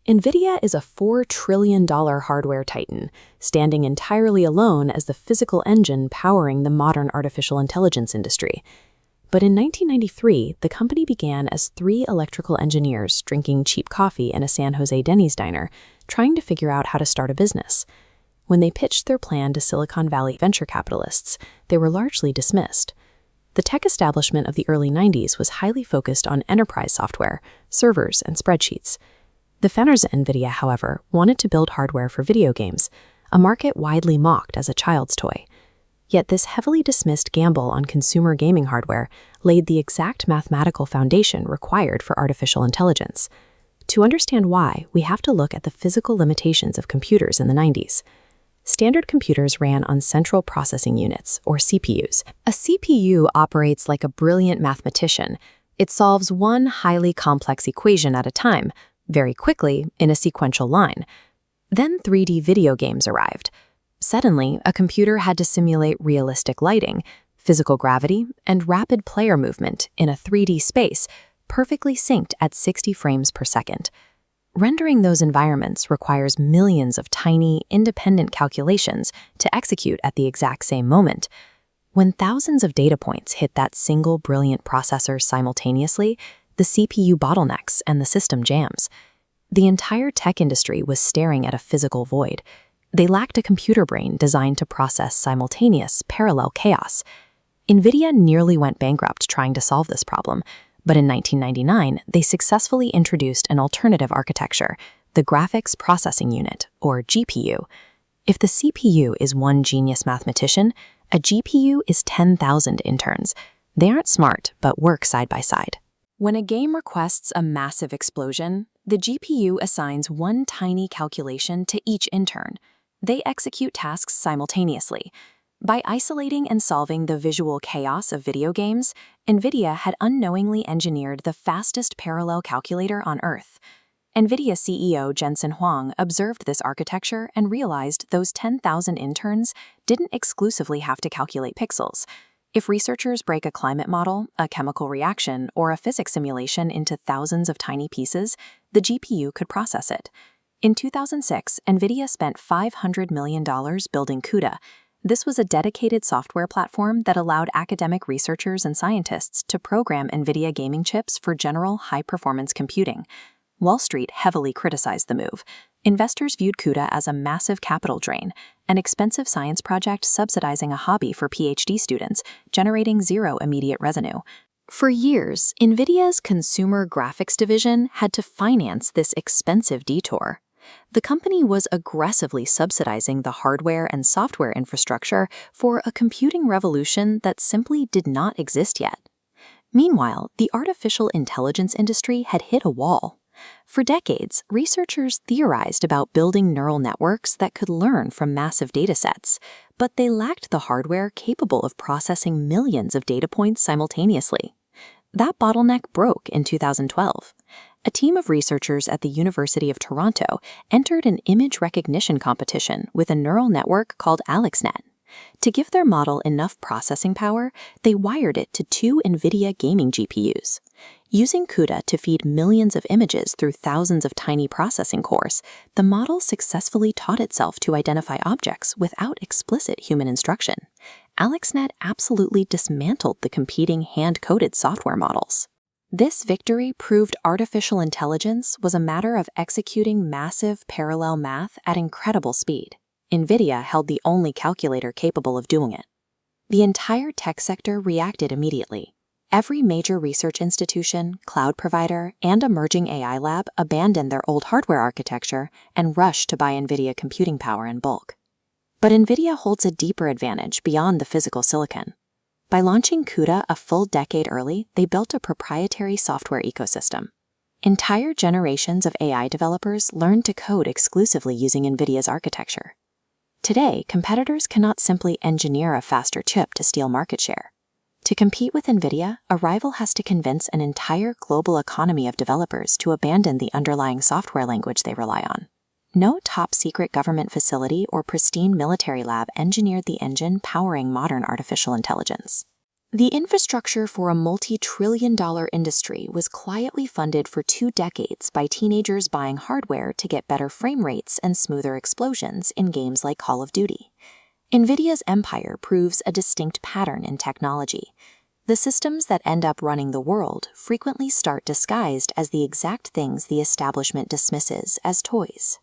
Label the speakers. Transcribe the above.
Speaker 1: NVIDIA is a $4 trillion hardware titan, standing entirely alone as the physical engine powering the modern artificial intelligence industry. But in 1993, the company began as 3 electrical engineers drinking cheap coffee in a San Jose Denny's diner, trying to figure out how to start a business. When they pitched their plan to Silicon Valley venture capitalists, they were largely dismissed. The tech establishment of the early 90s was highly focused on enterprise software, servers, and spreadsheets. The founders of NVIDIA, however, wanted to build hardware for video games, a market widely mocked as a child's toy. Yet this heavily dismissed gamble on consumer gaming hardware laid the exact mathematical foundation required for artificial intelligence. To understand why, we have to look at the physical limitations of computers in the 90s. Standard computers ran on central processing units, or CPUs. A CPU operates like a brilliant mathematician. It solves one highly complex equation at a time, very quickly in a sequential line. Then 3D video games arrived. Suddenly, a computer had to simulate realistic lighting, physical gravity, and rapid player movement in a 3D space, perfectly synced at 60 frames per second. Rendering those environments requires millions of tiny, independent calculations to execute at the exact same moment. When thousands of data points hit that single brilliant processor simultaneously, the CPU bottlenecks and the system jams. The entire tech industry was staring at a physical void. They lacked a computer brain designed to process simultaneous, parallel chaos. NVIDIA nearly went bankrupt trying to solve this problem, but in 1999, they successfully introduced an alternative architecture, the Graphics Processing Unit, or GPU. If the CPU is one genius mathematician, a GPU is 10,000 interns. They aren't smart, but work side by side. When a game requests a massive explosion, the GPU assigns one tiny calculation to each intern. They execute tasks simultaneously. By isolating and solving the visual chaos of video games, NVIDIA had unknowingly engineered the fastest parallel calculator on Earth. NVIDIA CEO Jensen Huang observed this architecture and realized those 10,000 interns didn't exclusively have to calculate pixels. If researchers break a climate model, a chemical reaction, or a physics simulation into thousands of tiny pieces, the GPU could process it. In 2006, NVIDIA spent $500 million building CUDA. This was a dedicated software platform that allowed academic researchers and scientists to program NVIDIA gaming chips for general high-performance computing. Wall Street heavily criticized the move. Investors viewed CUDA as a massive capital drain, an expensive science project subsidizing a hobby for PhD students, generating zero immediate revenue. For years, NVIDIA's consumer graphics division had to finance this expensive detour. The company was aggressively subsidizing the hardware and software infrastructure for a computing revolution that simply did not exist yet. Meanwhile, the artificial intelligence industry had hit a wall. For decades, researchers theorized about building neural networks that could learn from massive datasets, but they lacked the hardware capable of processing millions of data points simultaneously. That bottleneck broke in 2012. A team of researchers at the University of Toronto entered an image recognition competition with a neural network called AlexNet. To give their model enough processing power, they wired it to 2 NVIDIA gaming GPUs. Using CUDA to feed millions of images through thousands of tiny processing cores, the model successfully taught itself to identify objects without explicit human instruction. AlexNet absolutely dismantled the competing hand-coded software models. This victory proved artificial intelligence was a matter of executing massive parallel math at incredible speed. NVIDIA held the only calculator capable of doing it. The entire tech sector reacted immediately. Every major research institution, cloud provider, and emerging AI lab abandoned their old hardware architecture and rushed to buy NVIDIA computing power in bulk. But NVIDIA holds a deeper advantage beyond the physical silicon. By launching CUDA a full decade early, they built a proprietary software ecosystem. Entire generations of AI developers learned to code exclusively using NVIDIA's architecture. Today, competitors cannot simply engineer a faster chip to steal market share. To compete with NVIDIA, a rival has to convince an entire global economy of developers to abandon the underlying software language they rely on. No top-secret government facility or pristine military lab engineered the engine powering modern artificial intelligence. The infrastructure for a multi-trillion-dollar industry was quietly funded for 2 decades by teenagers buying hardware to get better frame rates and smoother explosions in games like Call of Duty. NVIDIA's empire proves a distinct pattern in technology. The systems that end up running the world frequently start disguised as the exact things the establishment dismisses as toys.